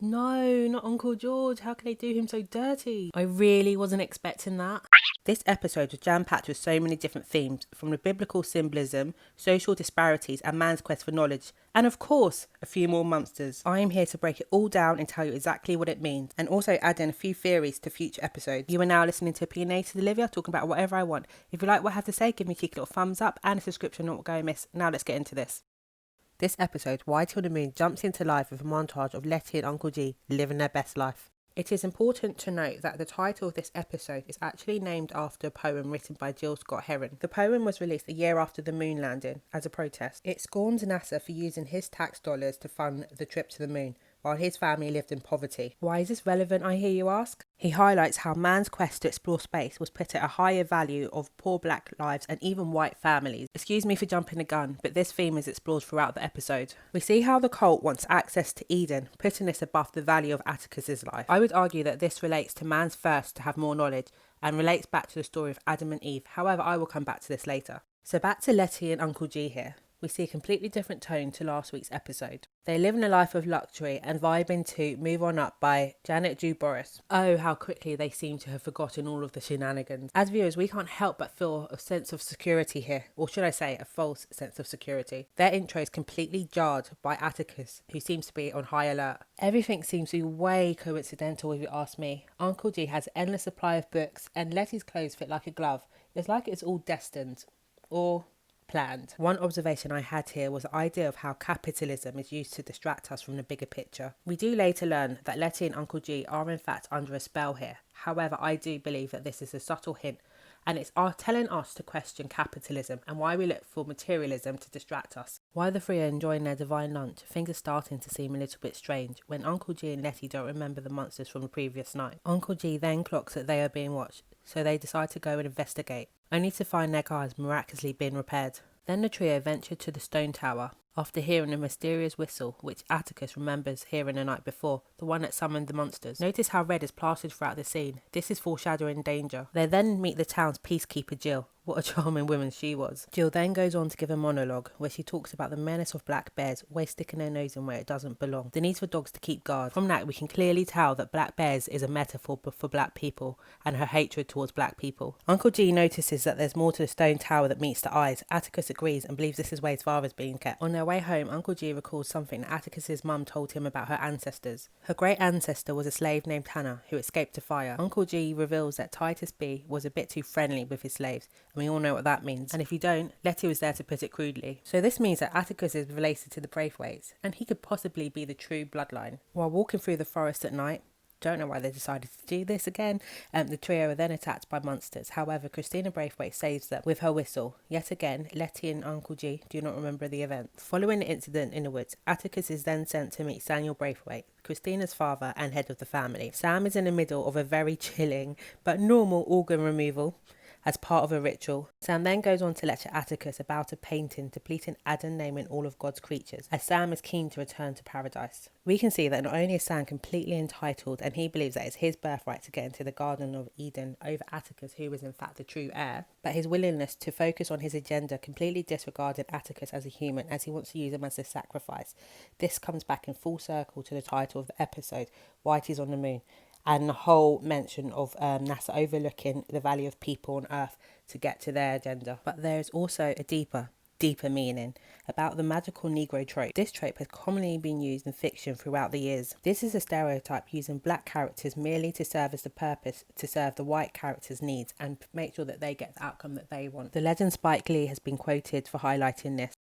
No, not Uncle George. How can they do him so dirty? I really wasn't expecting that. This episode was jam-packed with so many different themes, from the biblical symbolism, social disparities and man's quest for knowledge, and of course, a few more monsters. I am here to break it all down and tell you exactly what it means, and also add in a few theories to future episodes. You are now listening to Opinionated Olivia, talking about whatever I want. If you like what I have to say, give me a cheeky little thumbs up and a subscription, not go amiss. Now let's get into this. This episode, Whitey on the Moon jumps into life with a montage of Leti and Uncle G living their best life. It is important to note that the title of this episode is actually named after a poem written by Jill Scott Heron. The poem was released a year after the moon landing as a protest. It scorns NASA for using his tax dollars to fund the trip to the moon, while his family lived in poverty. Why is this relevant, I hear you ask? He highlights how man's quest to explore space was put at a higher value of poor black lives and even white families. Excuse me for jumping the gun, but this theme is explored throughout the episode. We see how the cult wants access to Eden, putting this above the value of Atticus's life. I would argue that this relates to man's thirst to have more knowledge and relates back to the story of Adam and Eve. However, I will come back to this later. So back to Leti and Uncle G here. We see a completely different tone to last week's episode. They live in a life of luxury and vibing to Move On Up by Janet Drew Boris. Oh, how quickly they seem to have forgotten all of the shenanigans. As viewers, we can't help but feel a sense of security here, or should I say a false sense of security. Their intro is completely jarred by Atticus, who seems to be on high alert. Everything seems to be way coincidental if you ask me. Uncle G has an endless supply of books and Letty's clothes fit like a glove. It's like it's all destined. Or planned. One observation I had here was the idea of how capitalism is used to distract us from the bigger picture. We do later learn that Leti and Uncle G are in fact under a spell here. However, I do believe that this is a subtle hint, and it's telling us to question capitalism and why we look for materialism to distract us. While the three are enjoying their divine lunch, things are starting to seem a little bit strange when Uncle G and Leti don't remember the monsters from the previous night. Uncle G then clocks that they are being watched, so they decide to go and investigate, only to find their cars miraculously being repaired. Then the trio venture to the stone tower, after hearing a mysterious whistle, which Atticus remembers hearing the night before, the one that summoned the monsters. Notice how red is plastered throughout the scene. This is foreshadowing danger. They then meet the town's peacekeeper Jill. What a charming woman she was. Jill then goes on to give a monologue where she talks about the menace of black bears always sticking their nose in where it doesn't belong. The need for dogs to keep guard. From that we can clearly tell that black bears is a metaphor for black people and her hatred towards black people. Uncle G notices that there's more to the stone tower that meets the eyes. Atticus agrees and believes this is where his father is being kept. On their way home, Uncle G recalls something that Atticus's mum told him about her ancestors. Her great ancestor was a slave named Hannah who escaped to fire. Uncle G reveals that Titus B was a bit too friendly with his slaves, and we all know what that means. And if you don't, Leti was there to put it crudely. So this means that Atticus is related to the Braithwaites, and he could possibly be the true bloodline. While walking through the forest at night, don't know why they decided to do this again, the trio are then attacked by monsters. However, Christina Braithwaite saves them with her whistle. Yet again, Leti and Uncle G do not remember the event. Following the incident in the woods, Atticus is then sent to meet Samuel Braithwaite, Christina's father and head of the family. Sam is in the middle of a very chilling but normal organ removal as part of a ritual. Sam then goes on to lecture Atticus about a painting depicting Adam naming all of God's creatures, as Sam is keen to return to paradise. We can see that not only is Sam completely entitled and he believes that it's his birthright to get into the Garden of Eden over Atticus, who is in fact the true heir, but his willingness to focus on his agenda completely disregarded Atticus as a human, as he wants to use him as a sacrifice. This comes back in full circle to the title of the episode, Whitey's on the Moon, and the whole mention of NASA overlooking the value of people on Earth to get to their agenda. But there is also a deeper meaning about the magical Negro trope. This trope has commonly been used in fiction throughout the years. This is a stereotype using black characters merely to serve as the purpose to serve the white characters' needs and make sure that they get the outcome that they want. The legend Spike Lee has been quoted for highlighting this.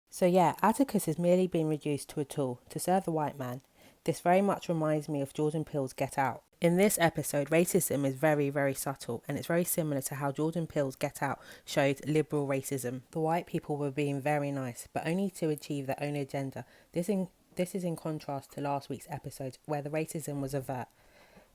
So yeah, Atticus is merely being reduced to a tool to serve the white man. This very much reminds me of Jordan Peele's Get Out. In this episode, racism is very, very subtle, and it's very similar to how Jordan Peele's Get Out showed liberal racism. The white people were being very nice, but only to achieve their own agenda. This is in contrast to last week's episode, where the racism was overt,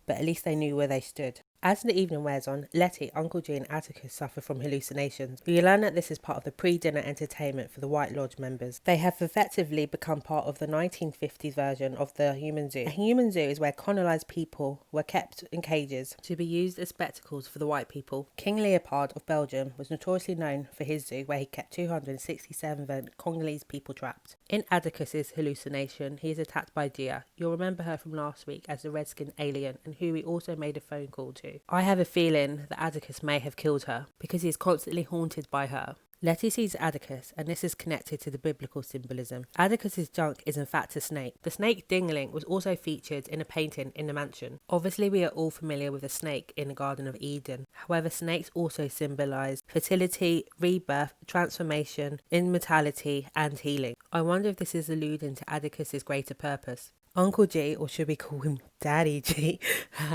but at least they knew where they stood. As the evening wears on, Leti, Uncle G and Atticus suffer from hallucinations. We learn that this is part of the pre-dinner entertainment for the White Lodge members. They have effectively become part of the 1950s version of the human zoo. A human zoo is where colonized people were kept in cages to be used as spectacles for the white people. King Leopold of Belgium was notoriously known for his zoo, where he kept 267 Congolese people trapped. In Atticus's hallucination, he is attacked by Dia. You'll remember her from last week as the red-skinned alien, and who he also made a phone call to. I have a feeling that Atticus may have killed her because he is constantly haunted by her. Leti sees Atticus, and this is connected to the biblical symbolism. Atticus's junk is in fact a snake. The snake Dingling was also featured in a painting in the mansion. Obviously, we are all familiar with the snake in the Garden of Eden. However, snakes also symbolise fertility, rebirth, transformation, immortality, and healing. I wonder if this is alluding to Atticus's greater purpose. Uncle G, or should we call him Daddy G,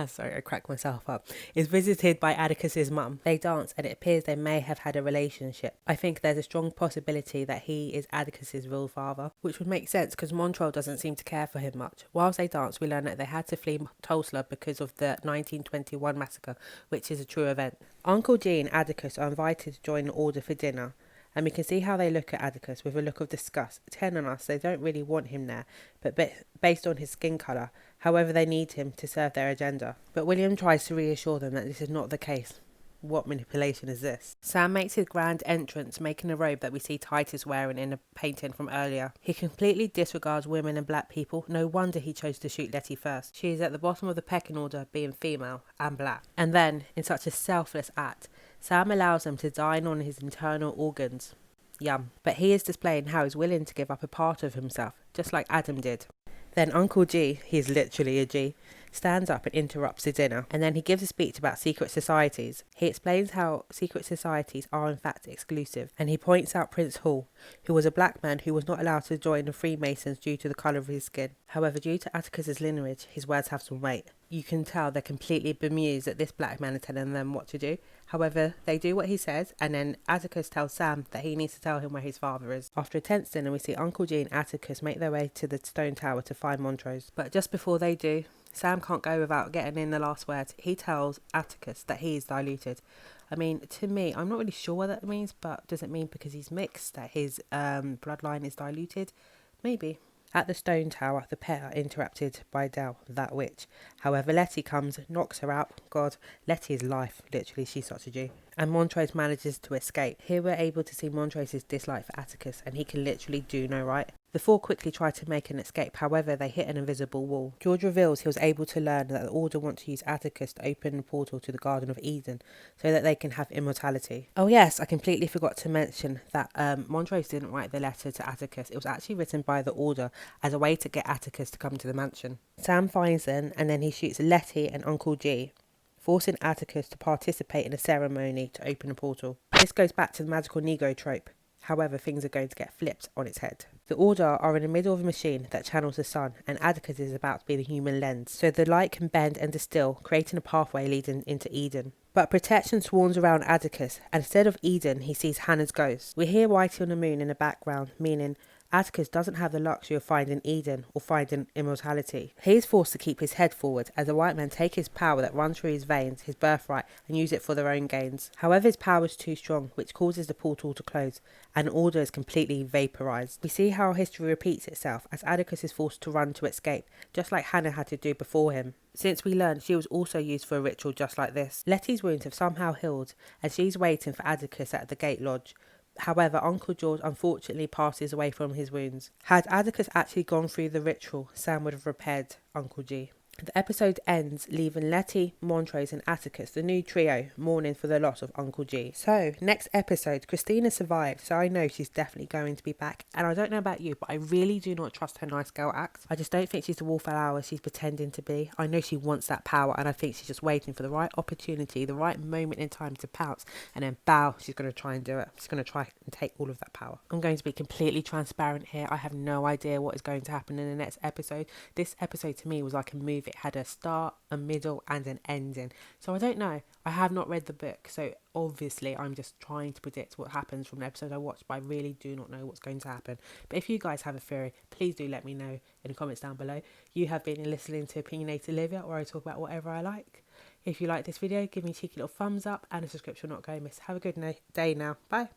sorry, I cracked myself up, is visited by Atticus's mum. They dance, and it appears they may have had a relationship. I think there's a strong possibility that he is Atticus's real father, which would make sense because Montrell doesn't seem to care for him much. Whilst they dance, we learn that they had to flee Tulsa because of the 1921 massacre, which is a true event. Uncle G and Atticus are invited to join the order for dinner, and we can see how they look at Atticus with a look of disgust, telling us they don't really want him there, but based on his skin colour. However, they need him to serve their agenda. But William tries to reassure them that this is not the case. What manipulation is this? Sam makes his grand entrance, making a robe that we see Titus wearing in a painting from earlier. He completely disregards women and black people. No wonder he chose to shoot Leti first. She is at the bottom of the pecking order, being female and black. And then, in such a selfless act, Sam allows them to dine on his internal organs. Yum. But he is displaying how he's willing to give up a part of himself, just like Adam did. Then Uncle G, he's literally a G, stands up and interrupts the dinner, and then he gives a speech about secret societies. He explains how secret societies are in fact exclusive, and he points out Prince Hall, who was a black man who was not allowed to join the Freemasons due to the colour of his skin. However, due to Atticus's lineage, his words have some weight. You can tell they're completely bemused that this black man is telling them what to do. However, they do what he says, and then Atticus tells Sam that he needs to tell him where his father is. After a tense dinner, we see Uncle G and Atticus make their way to the stone tower to find Montrose. But just before they do, Sam can't go without getting in the last word. He tells Atticus that he is diluted. I mean, to me, I'm not really sure what that means, but does it mean because he's mixed that his bloodline is diluted? Maybe. At the stone tower, the pair are interrupted by Dell, that witch. However, Leti comes, knocks her out. God, Leti is life. Literally, she's such a G. And Montrose manages to escape. Here we're able to see Montrose's dislike for Atticus, and he can literally do no right. The four quickly try to make an escape, however they hit an invisible wall. George reveals he was able to learn that the Order want to use Atticus to open the portal to the Garden of Eden so that they can have immortality. Oh yes, I completely forgot to mention that Montrose didn't write the letter to Atticus. It was actually written by the Order as a way to get Atticus to come to the mansion. Sam finds them, and then he shoots Leti and Uncle G, forcing Atticus to participate in a ceremony to open a portal. This goes back to the magical Negro trope. However, things are going to get flipped on its head. The Order are in the middle of a machine that channels the sun, and Atticus is about to be the human lens, so the light can bend and distill, creating a pathway leading into Eden. But protection swarms around Atticus, and instead of Eden, he sees Hannah's ghost. We hear Whitey on the moon in the background, meaning Atticus doesn't have the luxury of finding Eden or finding immortality. He is forced to keep his head forward as the white men take his power that runs through his veins, his birthright, and use it for their own gains. However, his power is too strong, which causes the portal to close, and Order is completely vaporized. We see how history repeats itself as Atticus is forced to run to escape, just like Hannah had to do before him. Since we learned she was also used for a ritual just like this. Leti's wounds have somehow healed, and she's waiting for Atticus at the gate lodge. However, Uncle George unfortunately passes away from his wounds. Had Atticus actually gone through the ritual, Sam would have repaired Uncle G. The episode ends leaving Leti, Montrose and Atticus, the new trio, mourning for the loss of Uncle G. So, next episode, Christina survived, so I know she's definitely going to be back. And I don't know about you, but I really do not trust her nice girl act. I just don't think she's the wallflower she's pretending to be. I know she wants that power, and I think she's just waiting for the right opportunity, the right moment in time to pounce, and then bow, she's going to try and do it. She's going to try and take all of that power. I'm going to be completely transparent here. I have no idea what is going to happen in the next episode. This episode to me was like a movie. It had a start, a middle and an ending. So I don't know. I have not read the book. So obviously I'm just trying to predict what happens from the episode I watched. But I really do not know what's going to happen. But if you guys have a theory, please do let me know in the comments down below. You have been listening to Opinionated Olivia, where I talk about whatever I like. If you like this video, give me a cheeky little thumbs up and a subscription will not go amiss. Have a good day now. Bye.